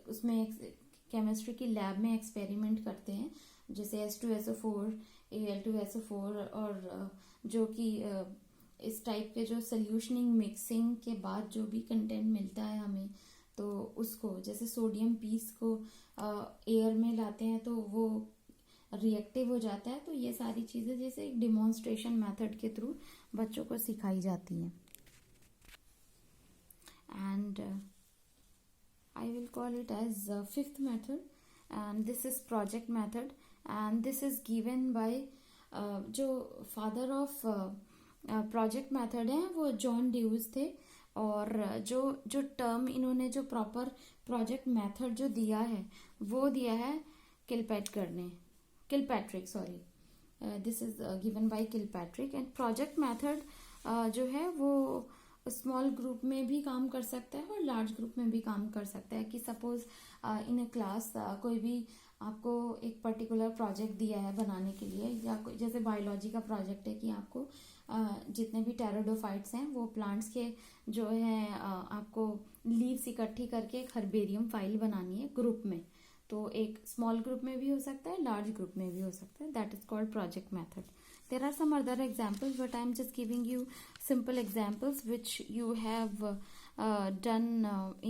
उसमें केमिस्ट्री की लैब में एक्सपेरिमेंट करते हैं, जैसे H2SO4, Al2SO4, और जो कि इस टाइप के जो सोल्यूशनिंग मिक्सिंग के बाद जो भी कंटेंट मिलता है हमें, तो उसको जैसे सोडियम पीस को एयर में लाते हैं तो वो रिएक्टिव हो जाता है। तो ये सारी चीज़ें जैसे एक डिमॉन्स्ट्रेशन मेथड के थ्रू बच्चों को सिखाई जाती हैं। And I will call it as fifth method, and this is project method, and this is given by जो फादर ऑफ प्रोजेक्ट मेथड है वो जॉन ड्यूज थे, और जो जो टर्म इन्होंने जो प्रॉपर प्रोजेक्ट मेथड जो दिया है वो दिया है Kilpatrick, sorry, this is given by Kilpatrick. And project method जो है वो स्मॉल ग्रुप में भी काम कर सकता है और लार्ज ग्रुप में भी काम कर सकता है। कि सपोज इन अ क्लास कोई भी आपको एक पर्टिकुलर प्रोजेक्ट दिया है बनाने के लिए, या जैसे बायोलॉजी का प्रोजेक्ट है कि आपको जितने भी टेरिडोफाइट्स हैं वो प्लांट्स के जो है आपको लीव्स इकट्ठी करके एक हर्बेरियम फाइल बनानी है ग्रुप में। तो एक स्मॉल ग्रुप में भी हो सकता है, लार्ज ग्रुप में भी हो सकता है। That is called project method. There are some other examples, but I'm just giving you simple examples which you have done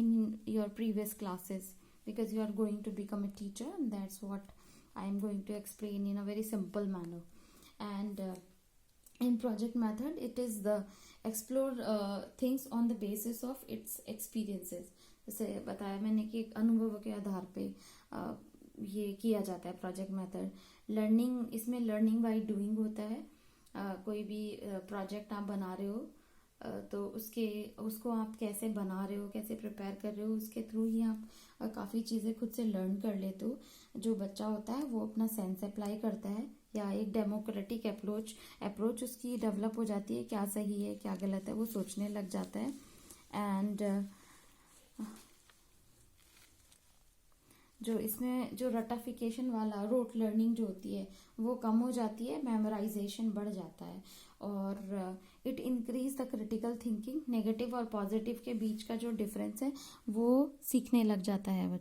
in your previous classes, because you are going to become a teacher, and that's what I am going to explain in a very simple manner. And in project method, it is the explore things on the basis of its experiences. जैसे बताया मैंने कि एक अनुभव के आधार पे ये किया जाता है प्रोजेक्ट मेथड. लर्निंग, इसमें लर्निंग बाय डूइंग होता है. कोई भी प्रोजेक्ट आप बना रहे हो तो उसको आप कैसे बना रहे हो, कैसे प्रिपेयर कर रहे हो, उसके थ्रू ही आप काफ़ी चीज़ें खुद से लर्न कर लेते हो. जो बच्चा होता है वो अपना सेंस अप्लाई करता है, या एक डेमोक्रेटिक अप्रोच उसकी डेवलप हो जाती है. क्या सही है क्या गलत है वो सोचने लग जाता है. एंड जो इसमें जो रटाफिकेशन वाला रोट लर्निंग जो होती है वो कम हो जाती है, मेमोराइजेशन बढ़ जाता है, और it increase the critical thinking. Negative और पॉजिटिव के बीच का जो डिफरेंस है वो सीखने लग जाता है.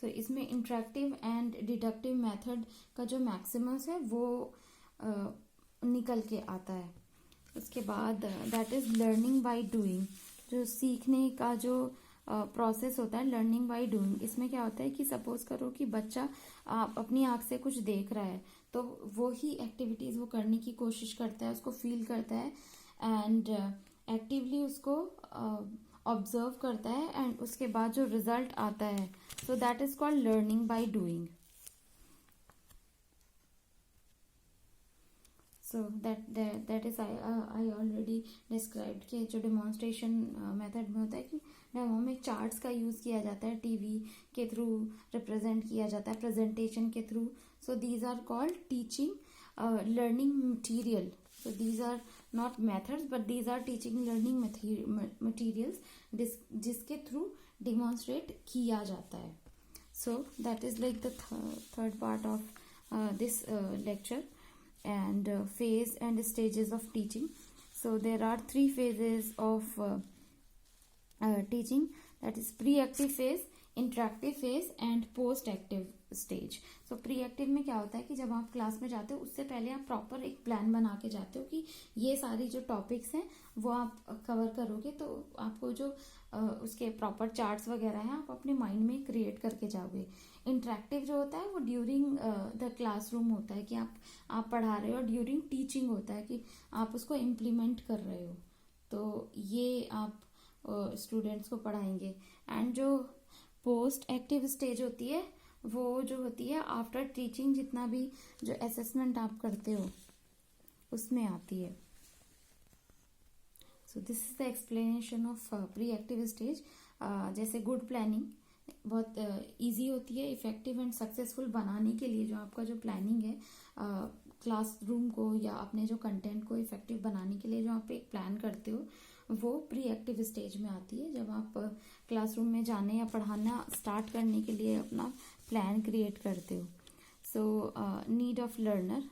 सो इसमें इंटरेक्टिव एंड डिडक्टिव मेथड का जो मैक्सिमस है वो निकल के आता है. उसके बाद that is learning by doing. जो सीखने का जो प्रोसेस होता है लर्निंग बाय डूइंग, इसमें क्या होता है कि सपोज करो कि बच्चा अपनी आंख से कुछ देख रहा है तो वो ही एक्टिविटीज वो करने की कोशिश करता है, उसको फील करता है, एंड एक्टिवली उसको ऑब्जर्व करता है, एंड उसके बाद जो रिजल्ट आता है, so that is called learning by doing. So that is I already described कि जो demonstration method में होता है कि डेमो में चार्ट्स का यूज़ किया जाता है, टीवी के थ्रू रिप्रेजेंट किया जाता है, प्रेजेंटेशन के through. So these are called teaching learning material. So these are not methods but these are teaching learning materials जिसके थ्रू डिमॉन्स्ट्रेट किया जाता है. So that is like the third part of this lecture. And phase and stages of teaching. So there are 3 phases of teaching, that is pre-active phase, interactive phase and post-active stage. So pre-active में क्या होता है कि जब आप class में जाते हो उससे पहले आप प्रॉपर एक प्लान बना के जाते हो कि ये सारी जो टॉपिक्स हैं वो आप कवर करोगे, तो आपको जो उसके प्रॉपर चार्ट्स वगैरह हैं आप अपने माइंड में क्रिएट करके जाओगे. इंटरेक्टिव जो होता है वो ड्यूरिंग द क्लासरूम होता है कि आप पढ़ा रहे हो, और ड्यूरिंग टीचिंग होता है कि आप उसको इम्प्लीमेंट कर रहे हो, तो ये आप स्टूडेंट्स को पढ़ाएंगे. एंड जो पोस्ट एक्टिव स्टेज होती है वो जो होती है आफ्टर टीचिंग, जितना भी जो असेसमेंट आप करते हो उसमें आती है. So this is the explanation of pre active stage. जैसे गुड प्लानिंग बहुत इजी होती है इफेक्टिव एंड सक्सेसफुल बनाने के लिए. जो आपका जो प्लानिंग है क्लासरूम को या अपने जो कंटेंट को इफेक्टिव बनाने के लिए जो आप एक प्लान करते हो वो प्री एक्टिव स्टेज में आती है. जब आप क्लासरूम में जाने या पढ़ाना स्टार्ट करने के लिए अपना प्लान क्रिएट करते हो. सो नीड ऑफ लर्नर,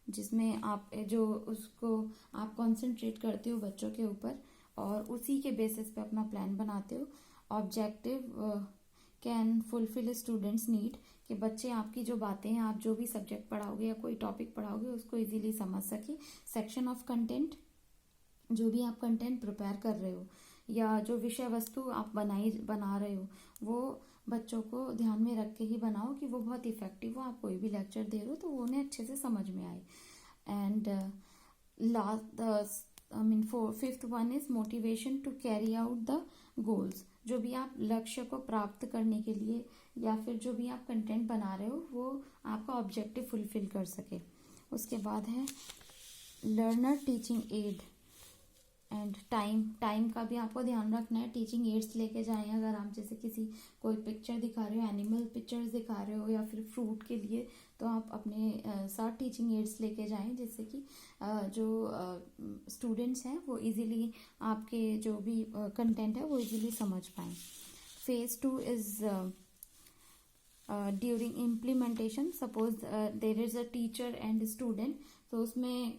जिसमें आप जो उसको आप कंसंट्रेट करते हो बच्चों के ऊपर और उसी के बेसिस पे अपना प्लान बनाते हो. Objective can fulfil students need, कि बच्चे आपकी जो बातें हैं, आप जो भी सब्जेक्ट पढ़ाओगे या कोई टॉपिक पढ़ाओगे उसको इजीली समझ सके। सेक्शन ऑफ कंटेंट, जो भी आप कंटेंट प्रिपेयर कर रहे हो या जो विषय वस्तु आप बना रहे हो वो बच्चों को ध्यान में रख के ही बनाओ कि वो बहुत इफेक्टिव हो। आप कोई भी लेक्चर दे रहे हो तो वो उन्हें अच्छे से समझ में आए। And fifth one is motivation to carry out the goals. जो भी आप लक्ष्य को प्राप्त करने के लिए या फिर जो भी आप कंटेंट बना रहे हो वो आपका ऑब्जेक्टिव फुलफिल कर सके। उसके बाद है learner teaching add and time का भी आपको ध्यान रखना है। टीचिंग एड्स लेके जाएं, अगर आप जैसे किसी कोई पिक्चर दिखा रहे हो, एनिमल पिक्चर्स दिखा रहे हो या फिर फ्रूट के लिए, तो आप अपने साथ टीचिंग एड्स लेके जाएं जिससे कि जो स्टूडेंट्स हैं वो इजीली आपके जो भी कंटेंट है वो इजीली समझ पाएं। Phase 2 is during implementation. Suppose there is a teacher and student, तो उसमें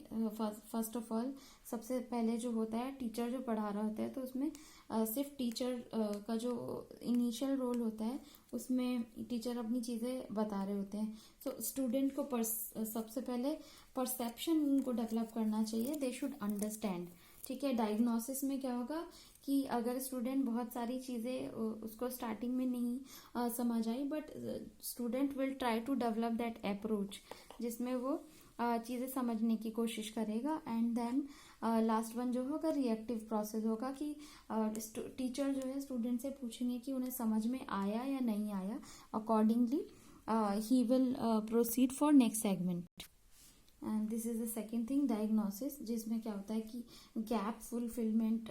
फर्स्ट ऑफ ऑल सबसे पहले जो होता है टीचर जो पढ़ा रहा होता है, तो उसमें सिर्फ टीचर का जो इनिशियल रोल होता है उसमें टीचर अपनी चीज़ें बता रहे होते हैं। सो स्टूडेंट को सबसे पहले परसेप्शन उनको डेवलप करना चाहिए, दे शुड अंडरस्टैंड। ठीक है, डायग्नोसिस में क्या होगा कि अगर स्टूडेंट बहुत सारी चीज़ें उसको स्टार्टिंग में नहीं समझ आई, but student will try to develop that approach जिसमें वो चीज़ें समझने की कोशिश करेगा। एंड देन लास्ट वन जो होगा रिएक्टिव प्रोसेस होगा कि टीचर जो है स्टूडेंट से पूछेंगे कि उन्हें समझ में आया या नहीं आया, accordingly he will proceed for next segment. And this is the second thing, diagnosis, जिसमें क्या होता है कि गैप फुलफिलमेंट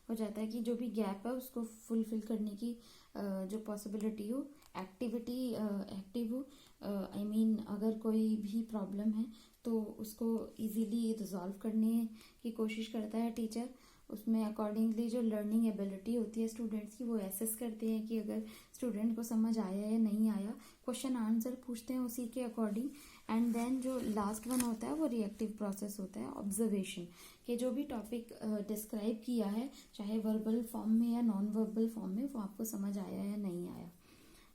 हो जाता है कि जो भी गैप है उसको फुलफिल करने की जो पॉसिबिलिटी हो, एक्टिव हो, आई मीन अगर कोई भी प्रॉब्लम है तो उसको इजीली रिजॉल्व करने की कोशिश करता है टीचर। उसमें अकॉर्डिंगली जो लर्निंग एबिलिटी होती है स्टूडेंट्स की वो एसेस करते हैं कि अगर स्टूडेंट को समझ आया या नहीं आया, क्वेश्चन आंसर पूछते हैं उसी के अकॉर्डिंग। एंड देन जो लास्ट वन होता है वो रिएक्टिव प्रोसेस होता है, ऑब्जर्वेशन, कि जो भी टॉपिक डिस्क्राइब किया है चाहे वर्बल फॉर्म में या नॉन वर्बल फॉर्म में, वो आपको समझ आया या नहीं आया।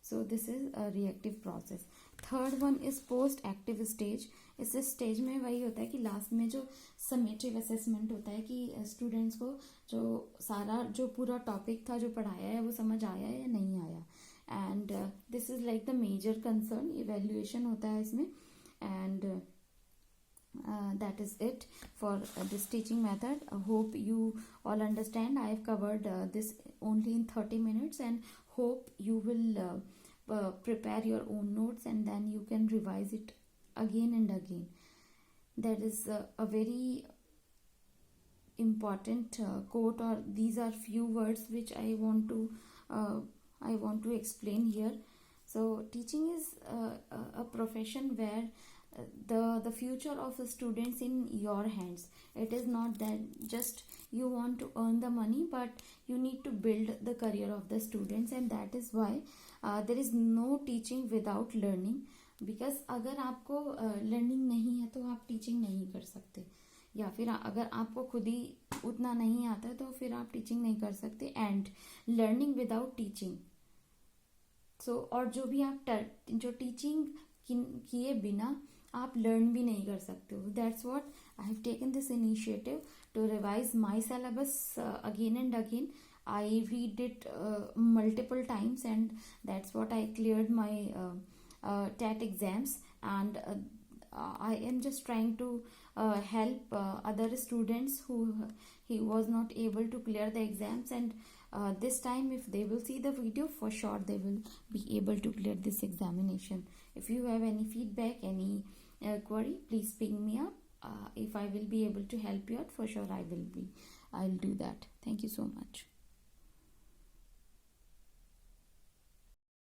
So this is a reactive process. Third one is post active stage. इस स्टेज में वही होता है कि लास्ट में जो समेटिव असेसमेंट होता है कि स्टूडेंट्स को जो पूरा टॉपिक था जो पढ़ाया है वो समझ आया या नहीं आया। And this is like the major concern, evaluation होता है इसमें। And that is it for this teaching method. I hope you all understand. I have covered this only in 30 minutes and hope you will prepare your own notes and then you can revise it again and again. That is a very important quote, or these are few words which I want to explain here. So teaching is a profession where the future of the students in your hands. It is not that just you want to earn the money, but you need to build the career of the students, and that is why there is no teaching without learning. Because अगर आपको learning नहीं है तो आप teaching नहीं कर सकते, या फिर अगर आपको खुद ही उतना नहीं आता तो फिर आप टीचिंग नहीं कर सकते। एंड लर्निंग विदाउट टीचिंग, सो और जो भी आप जो टीचिंग किए बिना आप लर्न भी नहीं कर सकते हो। That's what I have taken this initiative to revise my syllabus again and again. I read it multiple times, and that's what I cleared my TET exams. And I am just trying to help other students who he was not able to clear the exams, and this time if they will see the video, for sure they will be able to clear this examination. If you have any feedback, any query, please ping me up. If I will be able to help you out, for sure I'll do that. Thank you so much.